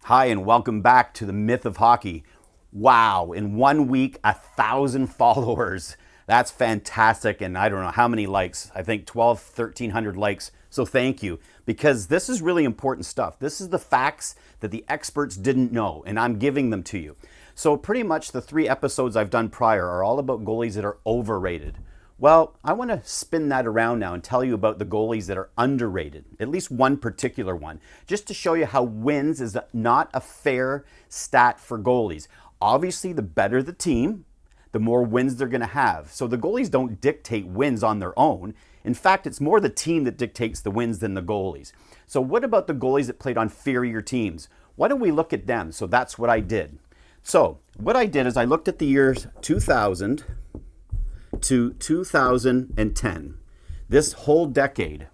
Hi, and welcome back to the Myth of Hockey. Wow, in 1 week, 1,000 followers. That's fantastic, and I don't know how many likes. I think 1,300 likes. So thank you, because this is really important stuff. This is the facts that the experts didn't know, and I'm giving them to you. So pretty much the 3 episodes I've done prior are all about goalies that are overrated. Well, I want to spin that around now and tell you about the goalies that are underrated, at least one particular one, just to show you how wins is not a fair stat for goalies. Obviously, the better the team, the more wins they're going to have. So the goalies don't dictate wins on their own. In fact, it's more the team that dictates the wins than the goalies. So what about the goalies that played on inferior teams? Why don't we look at them? So that's what I did. So what I did is I looked at the years 2000 to 2010, this whole decade.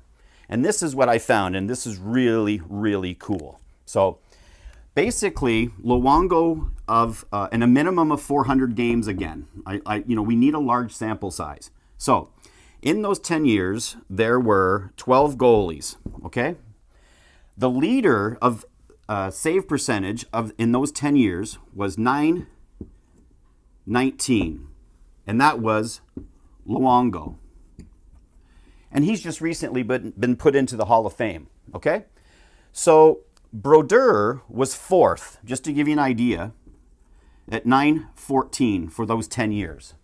And this is what I found, and this is really, really cool. So basically, Luongo and a minimum of 400 games again. We need a large sample size. So in those 10 years, there were 12 goalies, okay? The leader of save percentage in those 10 years was .919, and that was Luongo. And he's just recently been put into the Hall of Fame, okay? So Brodeur was 4th, just to give you an idea, at .914 for those 10 years.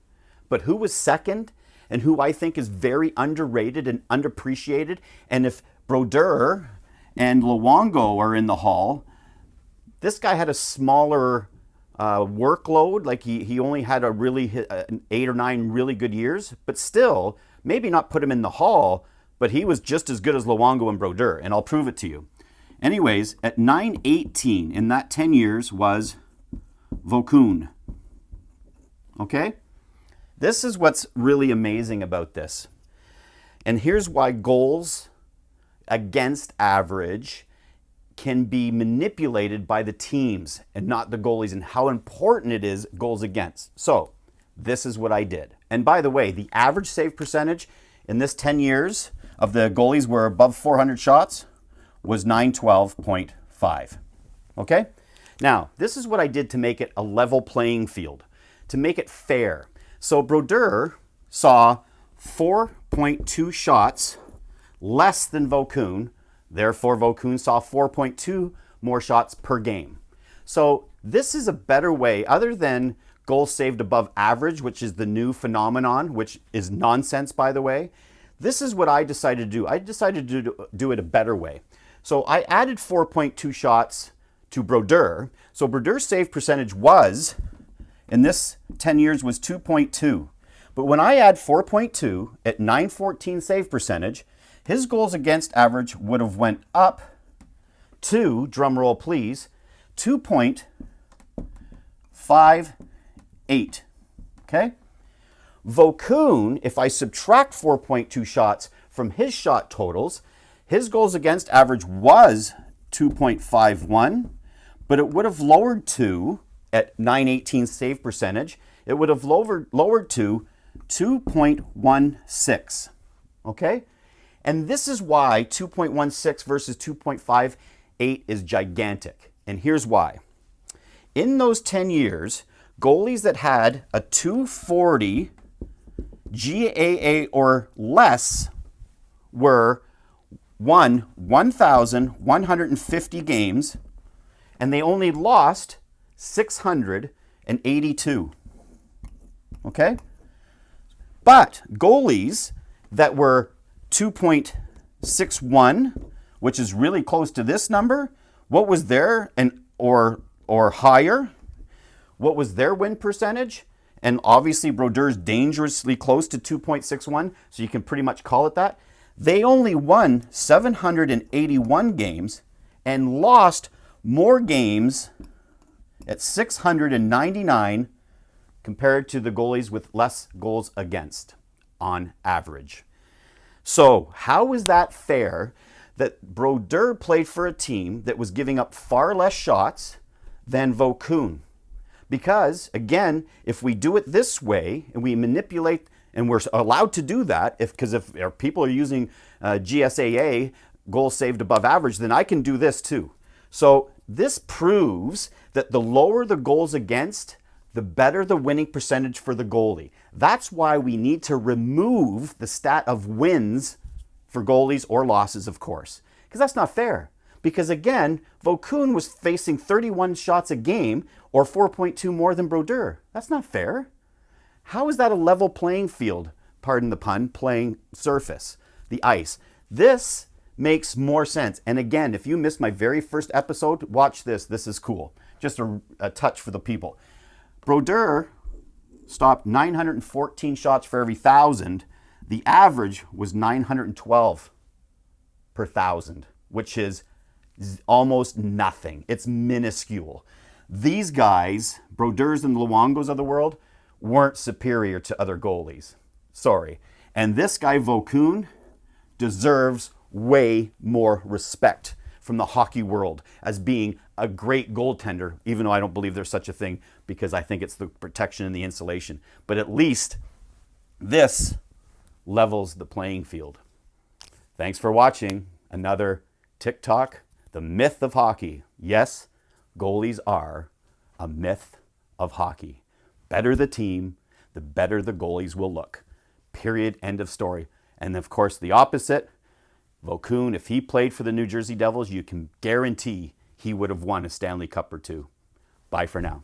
But who was 2nd, and who I think is very underrated and underappreciated, and if Brodeur and Luongo are in the Hall, this guy had a smaller workload, like he only had a really 8 or 9 really good years, but still, maybe not put him in the Hall, but he was just as good as Luongo and Brodeur, and I'll prove it to you. Anyways, at .918 in that 10 years was Vokoun. Okay? This is what's really amazing about this. And here's why goals against average can be manipulated by the teams and not the goalies, and how important it is goals against. So this is what I did. And by the way, the average save percentage in this 10 years of the goalies were above 400 shots was .912.5. Okay? Now, this is what I did to make it a level playing field, to make it fair. So Brodeur saw 4.2 shots less than Vokoun. Therefore, Vokoun saw 4.2 more shots per game. So this is a better way, other than goals saved above average, which is the new phenomenon, which is nonsense, by the way. This is what I decided to do. I decided to do it a better way. So I added 4.2 shots to Brodeur. So Brodeur's save percentage was, in this 10 years, was 2.2. But when I add 4.2 at .914 save percentage, his goals against average would have went up to, drumroll please, 2.58. Okay? Vokoun, if I subtract 4.2 shots from his shot totals, his goals against average was 2.51, but it would have lowered to, at .918 save percentage, it would have lowered to 2.16. Okay? And this is why 2.16 versus 2.58 is gigantic. And here's why. In those 10 years, goalies that had a 240 GAA or less were 1,150 games, and they only lost 682. Okay? But goalies that were 2.61, which is really close to this number, what was their, or higher, what was their win percentage? And obviously Brodeur's dangerously close to 2.61, so you can pretty much call it that. They only won 781 games and lost more games at 699 compared to the goalies with less goals against on average. So how is that fair that Brodeur played for a team that was giving up far less shots than Vokoun? Because, again, if we do it this way and we manipulate, and we're allowed to do that, because if people are using GSAA, goals saved above average, then I can do this too. So This proves that the lower the goals against, the better the winning percentage for the goalie. That's why we need to remove the stat of wins for goalies or losses, of course, because that's not fair. Because again, Vokoun was facing 31 shots a game or 4.2 more than Brodeur. That's not fair. How is that a level playing field, pardon the pun, playing surface, the ice? This makes more sense. And again, if you missed my very first episode, watch this. This is cool. Just a touch for the people. Brodeur stopped 914 shots for every 1,000. The average was 912 per 1,000, which is almost nothing. It's minuscule. These guys, Brodeurs and Luongos of the world, weren't superior to other goalies. Sorry. And this guy, Vokoun, deserves way more respect from the hockey world as being a great goaltender, even though I don't believe there's such a thing, because I think it's the protection and the insulation. But at least this levels the playing field. Thanks for watching another TikTok, the myth of hockey. Yes, goalies are a myth of hockey. Better the team, the better the goalies will look. Period. End of story. And of course, the opposite, Vokoun, if he played for the New Jersey Devils, you can guarantee he would have won a Stanley Cup or two. Bye for now.